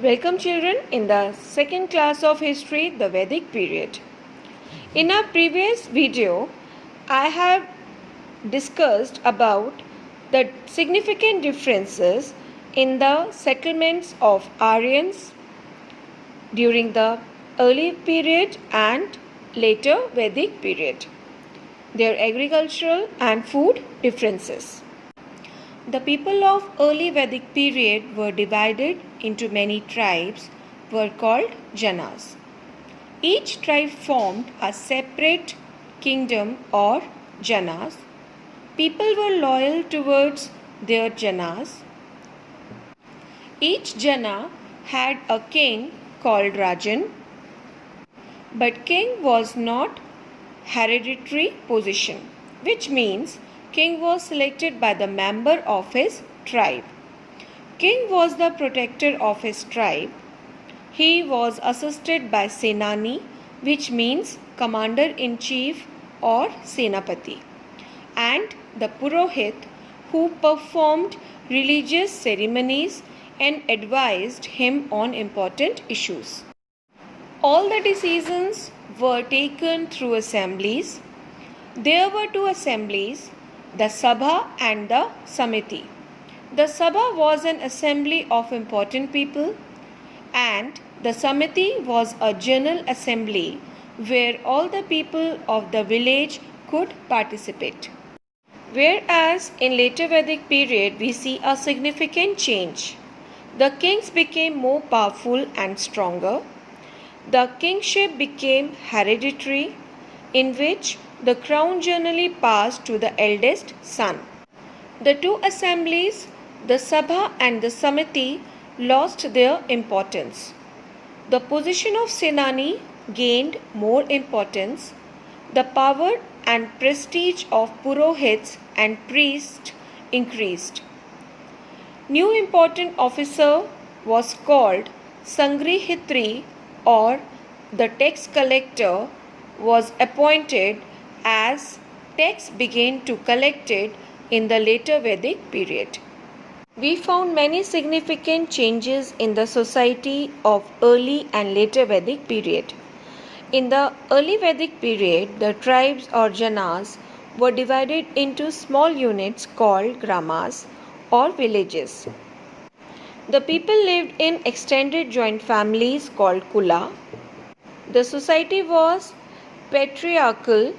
Welcome children in the second class of history, the Vedic period. In our previous video, I have discussed about the significant differences in the settlements of Aryans during the early period and later Vedic period, their agricultural and food differences. The people of early Vedic period were divided into many tribes, were called janas. Each tribe formed a separate kingdom or janas. People were loyal towards their janas. Each jana had a king called Rajan, but king was not hereditary position, which means king was selected by the member of his tribe. King was the protector of his tribe. He was assisted by Senani, which means commander-in-chief or Senapati, and the Purohit, who performed religious ceremonies and advised him on important issues. All the decisions were taken through assemblies. There were two assemblies, the Sabha and the Samiti. The Sabha was an assembly of important people, and the Samiti was a general assembly where all the people of the village could participate. Whereas in later Vedic period we see a significant change. The kings became more powerful and stronger. The kingship became hereditary, in which the crown generally passed to the eldest son. The two assemblies, the Sabha and the Samiti, lost their importance. The position of Senani gained more importance. The power and prestige of Purohits and priests increased. New important officer was called Sangrihitri, or the tax collector was appointed as tax began to collected in the later Vedic period. We found many significant changes in the society of early and later Vedic period. In the early Vedic period, the tribes or janas were divided into small units called gramas or villages. The people lived in extended joint families called kula. The society was patriarchal,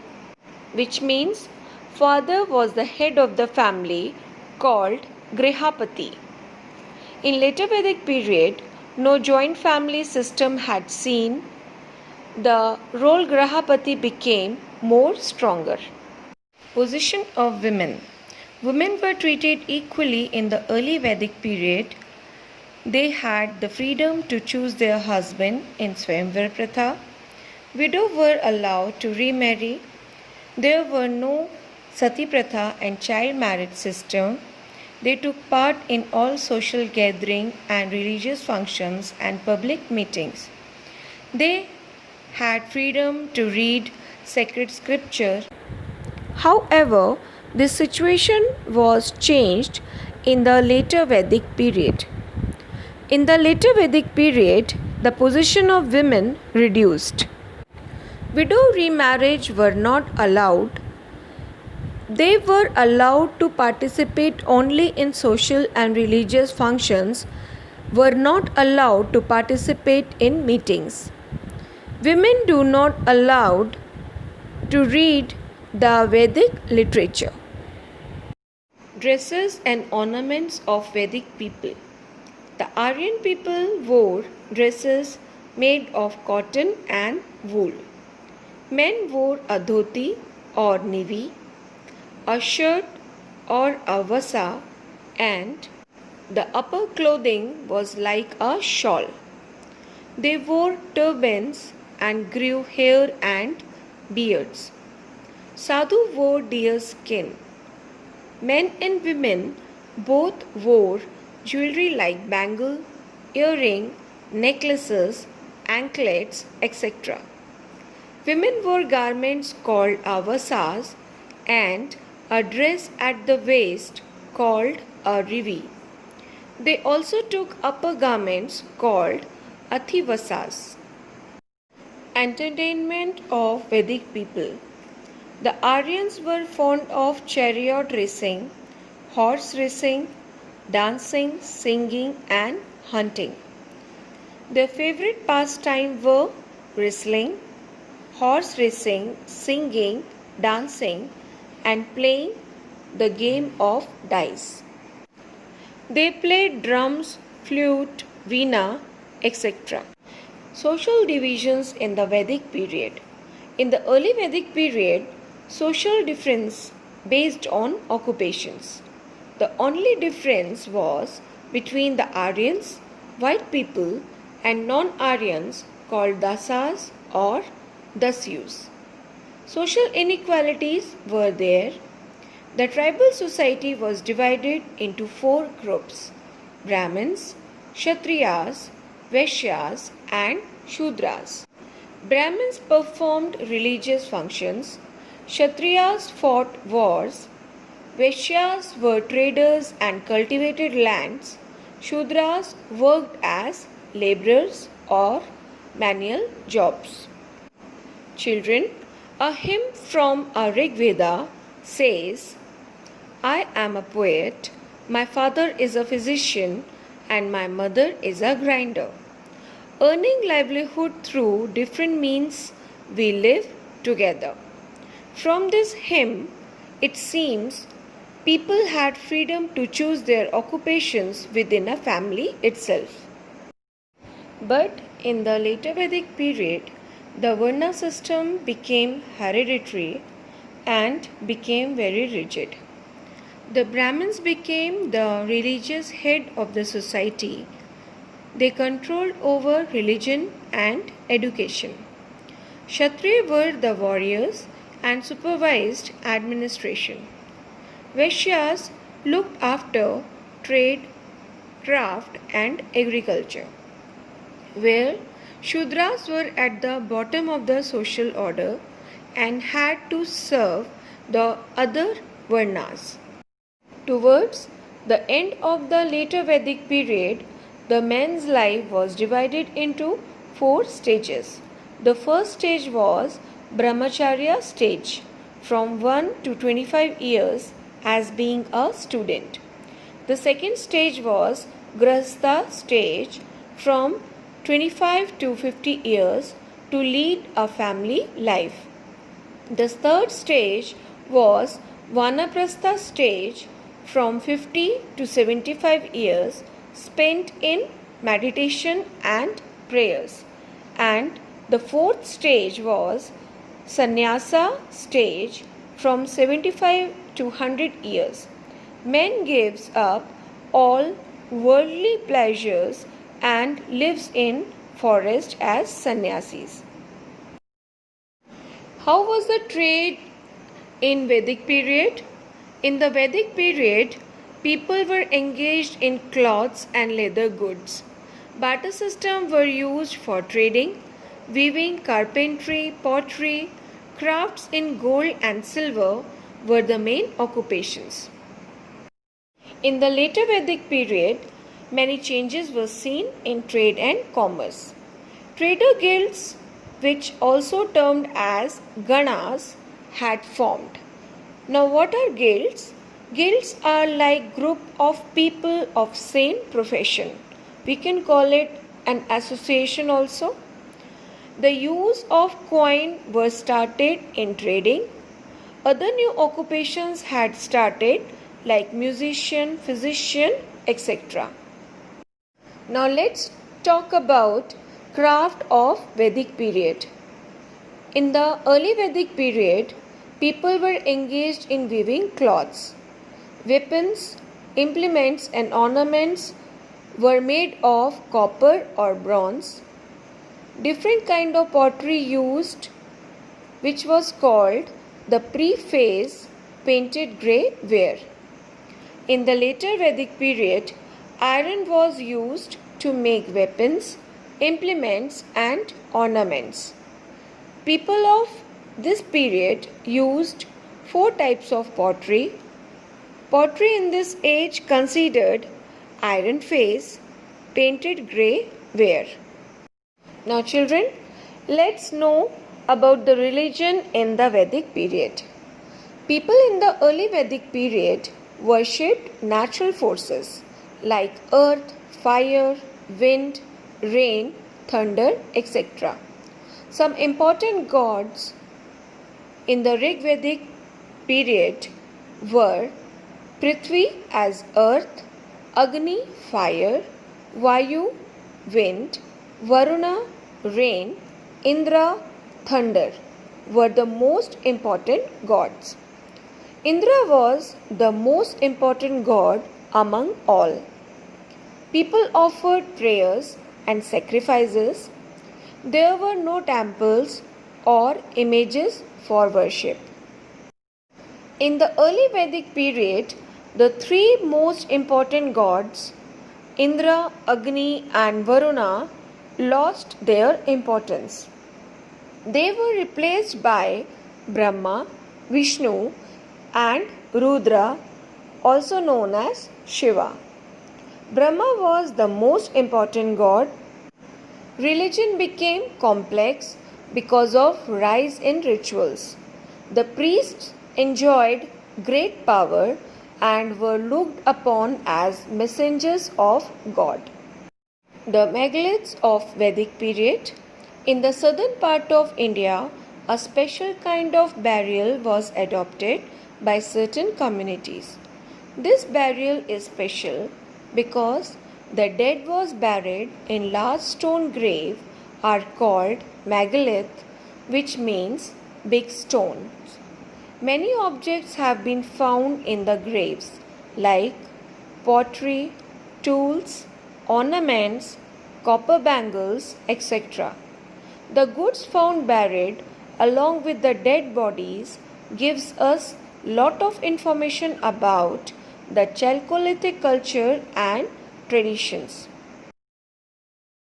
which means father was the head of the family, called Grihapati. In later Vedic period, no joint family system had seen. The role Grihapati became more stronger. Position of women. Women were treated equally in the early Vedic period. They had the freedom to choose their husband in Swayamvar Pratha. Widows were allowed to remarry. There were no Sati Pratha and child marriage system. They took part in all social gatherings and religious functions and public meetings. They had freedom to read sacred scripture. However, this situation was changed in the later Vedic period. In the later Vedic period, the position of women reduced. Widow remarriage were not allowed. They were allowed to participate only in social and religious functions, were not allowed to participate in meetings. Women do not allowed to read the Vedic literature. Dresses and ornaments of Vedic people. The Aryan people wore dresses made of cotton and wool. Men wore a dhoti or nivi, a shirt or a vasa, and the upper clothing was like a shawl. They wore turbans and grew hair and beards. Sadhu wore deer skin. Men and women both wore jewelry like bangle, earring, necklaces, anklets, etc. Women wore garments called avasas and a dress at the waist called a rivi. They also took upper garments called athivasas. Entertainment of Vedic people. The Aryans were fond of chariot racing, horse racing, dancing, singing, and hunting. Their favorite pastime were wrestling, horse racing, singing, dancing, and playing the game of dice. They played drums, flute, veena, etc. Social divisions in the Vedic period. In the early Vedic period, social difference based on occupations. The only difference was between the Aryans, white people, and non-Aryans called dasas or dasyus. Social inequalities were there. The tribal society was divided into four groups: Brahmins, Kshatriyas, Vaishyas, and Shudras. Brahmins performed religious functions, Kshatriyas fought wars, Vaishyas were traders and cultivated lands, Shudras worked as laborers or manual jobs. Children, a hymn from a Rig Veda says, I am a poet, my father is a physician, and my mother is a grinder. Earning livelihood through different means, we live together. From this hymn, it seems people had freedom to choose their occupations within a family itself. But in the later Vedic period, the Varna system became hereditary and became very rigid. The Brahmins became the religious head of the society. They controlled over religion and education. Kshatriya were the warriors and supervised administration. Vaishyas looked after trade, craft, and agriculture, where Shudras were at the bottom of the social order and had to serve the other Varnas. Towards the end of the later Vedic period, the man's life was divided into four stages. The first stage was Brahmacharya stage, from 1 to 25 years as being a student. The second stage was Grahastha stage, from 25 to 50 years to lead a family life. The third stage was Vanaprastha stage, from 50 to 75 years spent in meditation and prayers. And the fourth stage was Sannyasa stage, from 75 to 100 years. Man gives up all worldly pleasures and lives in forest as sannyasis. How was the trade in Vedic period? In the Vedic period, people were engaged in cloths and leather goods. Barter systems were used for trading, weaving, carpentry, pottery, crafts in gold and silver were the main occupations. In the later Vedic period, many changes were seen in trade and commerce. Trader guilds, which also termed as ganas, had formed. Now what are guilds? Guilds are like group of people of same profession. We can call it an association also. The use of coin was started in trading. Other new occupations had started like musician, physician, etc. Now let's talk about craft of Vedic period. In the early Vedic period, people were engaged in weaving cloths. Weapons, implements and ornaments were made of copper or bronze. Different kind of pottery used, which was called the pre-phase painted grey ware. In the later Vedic period, iron was used to make weapons, implements and ornaments. People of this period used four types of pottery. Pottery in this age considered iron face, painted grey wear. Now children, let's know about the religion in the Vedic period. People in the early Vedic period worshipped natural forces like earth, fire, wind, rain, thunder, etc. Some important gods in the Rig Vedic period were Prithvi as earth, Agni fire, Vayu wind, Varuna rain, Indra thunder were the most important gods. Indra was the most important god among all. People offered prayers and sacrifices. There were no temples or images for worship. In the early Vedic period, the three most important gods, Indra, Agni, and Varuna, lost their importance. They were replaced by Brahma, Vishnu, and Rudra, also known as Shiva. Brahma was the most important god. Religion became complex because of rise in rituals. The priests enjoyed great power and were looked upon as messengers of God. The megaliths of Vedic period. In the southern part of India, a special kind of burial was adopted by certain communities. This burial is special because the dead was buried in large stone grave are called megalith, which means big stones. Many objects have been found in the graves like pottery, tools, ornaments, copper bangles, etc. The goods found buried along with the dead bodies gives us lot of information about the Chalcolithic culture and traditions.